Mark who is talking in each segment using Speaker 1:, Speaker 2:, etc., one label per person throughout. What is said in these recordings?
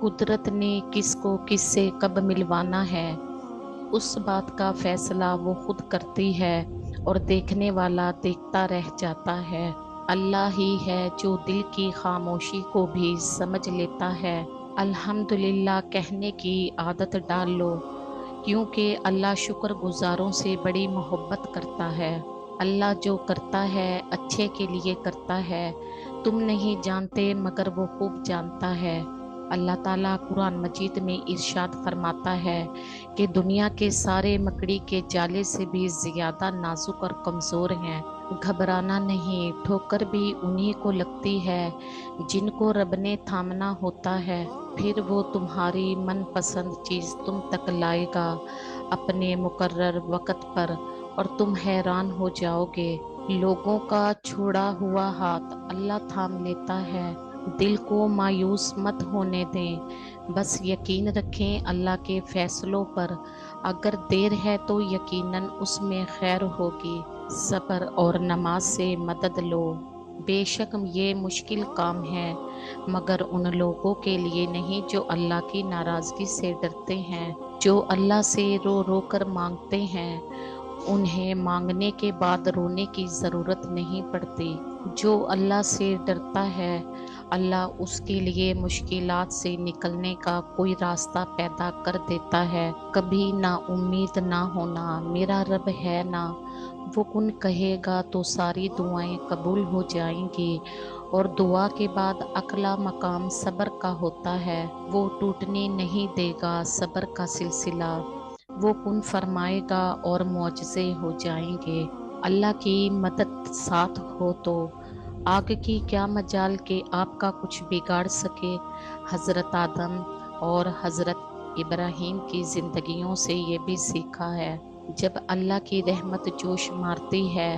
Speaker 1: कुदरत ने किसको किससे कब मिलवाना है, उस बात का फैसला वो खुद करती है और देखने वाला देखता रह जाता है। अल्लाह ही है जो दिल की खामोशी को भी समझ लेता है। अल्हम्दुलिल्लाह कहने की आदत डाल लो, क्योंकि अल्लाह शुक्र गुजारों से बड़ी मोहब्बत करता है। अल्लाह जो करता है अच्छे के लिए करता है। तुम नहीं जानते मगर वो खूब जानता है। अल्लाह ताला कुरान मजीद में इरशाद फरमाता है कि दुनिया के सारे मकड़ी के जाले से भी ज्यादा नाजुक और कमजोर हैं। घबराना नहीं, ठोकर भी उन्हीं को लगती है जिनको रब ने थामना होता है। फिर वो तुम्हारी मनपसंद चीज तुम तक लाएगा अपने मुकर्रर वक़्त पर, और तुम हैरान हो जाओगे। लोगों का छोड़ा हुआ हाथ अल्लाह थाम लेता है। दिल को मायूस मत होने दें, बस यकीन रखें अल्लाह के फैसलों पर। अगर देर है तो यकीनन उसमें खैर होगी। सब्र और नमाज से मदद लो। बेशक ये मुश्किल काम है, मगर उन लोगों के लिए नहीं जो अल्लाह की नाराजगी से डरते हैं। जो अल्लाह से रो रो कर मांगते हैं, उन्हें मांगने के बाद रोने की जरूरत नहीं पड़ती। जो अल्लाह से डरता है, अल्लाह उसके लिए मुश्किलात से निकलने का कोई रास्ता पैदा कर देता है। कभी ना उम्मीद ना होना, मेरा रब है ना, वो कुन कहेगा तो सारी दुआएं कबूल हो जाएंगी। और दुआ के बाद अगला मकाम सब्र का होता है। वो टूटने नहीं देगा सब्र का सिलसिला। वो कुन फरमाएगा और मुआजिजे हो जाएंगे। अल्लाह की मदद साथ हो तो आग की क्या मजाल के आपका कुछ बिगाड़ सके। हजरत आदम और हजरत इब्राहिम की जिंदगियों से ये भी सीखा है, जब अल्लाह की रहमत जोश मारती है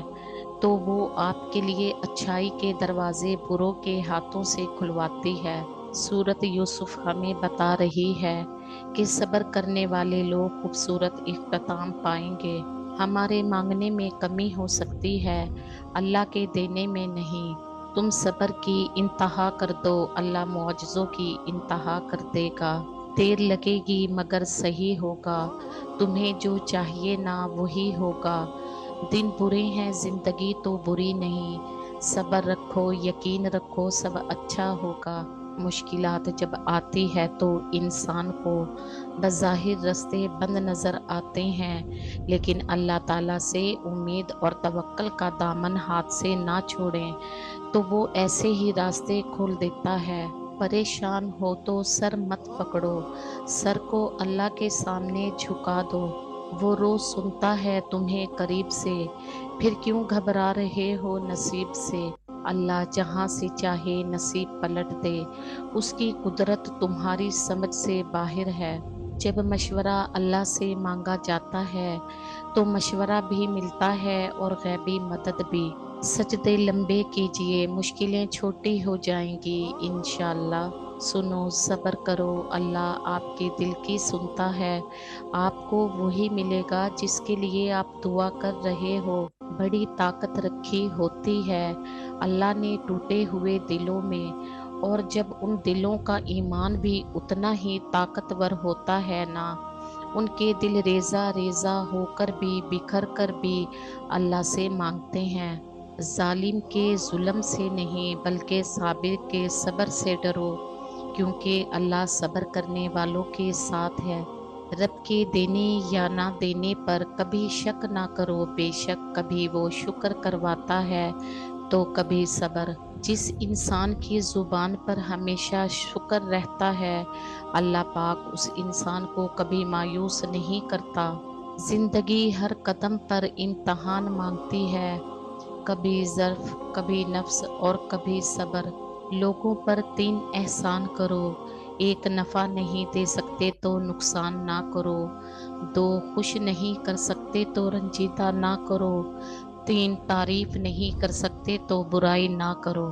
Speaker 1: तो वो आपके लिए अच्छाई के दरवाजे बुरों के हाथों से खुलवाती है। सूरत यूसुफ हमें बता रही है कि सब्र करने वाले लोग खूबसूरत इख्तिताम पाएंगे। हमारे मांगने में कमी हो सकती है, अल्लाह के देने में नहीं। तुम सब्र की इंतहा कर दो, अल्लाह मुआजिजों की इंतहा कर देगा। देर लगेगी मगर सही होगा, तुम्हें जो चाहिए ना वही होगा। दिन बुरे हैं जिंदगी तो बुरी नहीं, सब्र रखो यकीन रखो सब अच्छा होगा। मुश्किलात जब आती है तो इंसान को बज़ाहिर रास्ते बंद नजर आते हैं, लेकिन अल्लाह ताला से उम्मीद और तवक्कल का दामन हाथ से ना छोड़ें तो वो ऐसे ही रास्ते खोल देता है। परेशान हो तो सर मत पकड़ो, सर को अल्लाह के सामने झुका दो। वो रोज सुनता है तुम्हें करीब से, फिर क्यों घबरा रहे हो नसीब से। अल्लाह जहां से चाहे नसीब पलट दे, उसकी कुदरत तुम्हारी समझ से बाहर है। जब मशवरा अल्लाह से मांगा जाता है तो मशवरा भी मिलता है और गैबी मदद भी। सजदे लंबे कीजिए, मुश्किलें छोटी हो जाएंगी इंशाअल्लाह। सुनो सब्र करो, अल्लाह आपके दिल की सुनता है। आपको वही मिलेगा जिसके लिए आप दुआ कर रहे हो। बड़ी ताकत रखी होती है अल्लाह ने टूटे हुए दिलों में, और जब उन दिलों का ईमान भी उतना ही ताकतवर होता है ना, उनके दिल रेजा रेजा होकर भी बिखर कर भी अल्लाह से मांगते हैं। जालिम के जुल्म से नहीं बल्कि साबिर के सब्र से डरो, क्योंकि अल्लाह सब्र करने वालों के साथ है। रब के देने या ना देने पर कभी शक ना करो, बेशक कभी वो शुक्र करवाता है तो कभी सब्र। जिस इंसान की जुबान पर हमेशा शुक्र रहता है, अल्लाह पाक उस इंसान को कभी मायूस नहीं करता। जिंदगी हर कदम पर इम्तहान मांगती है, कभी ज़र्फ कभी नफ्स और कभी सब्र। लोगों पर तीन एहसान करो, एक नफ़ा नहीं दे सकते तो नुकसान ना करो, दो खुश नहीं कर सकते तो रंजीदा ना करो, तीन तारीफ नहीं कर सकते तो बुराई ना करो।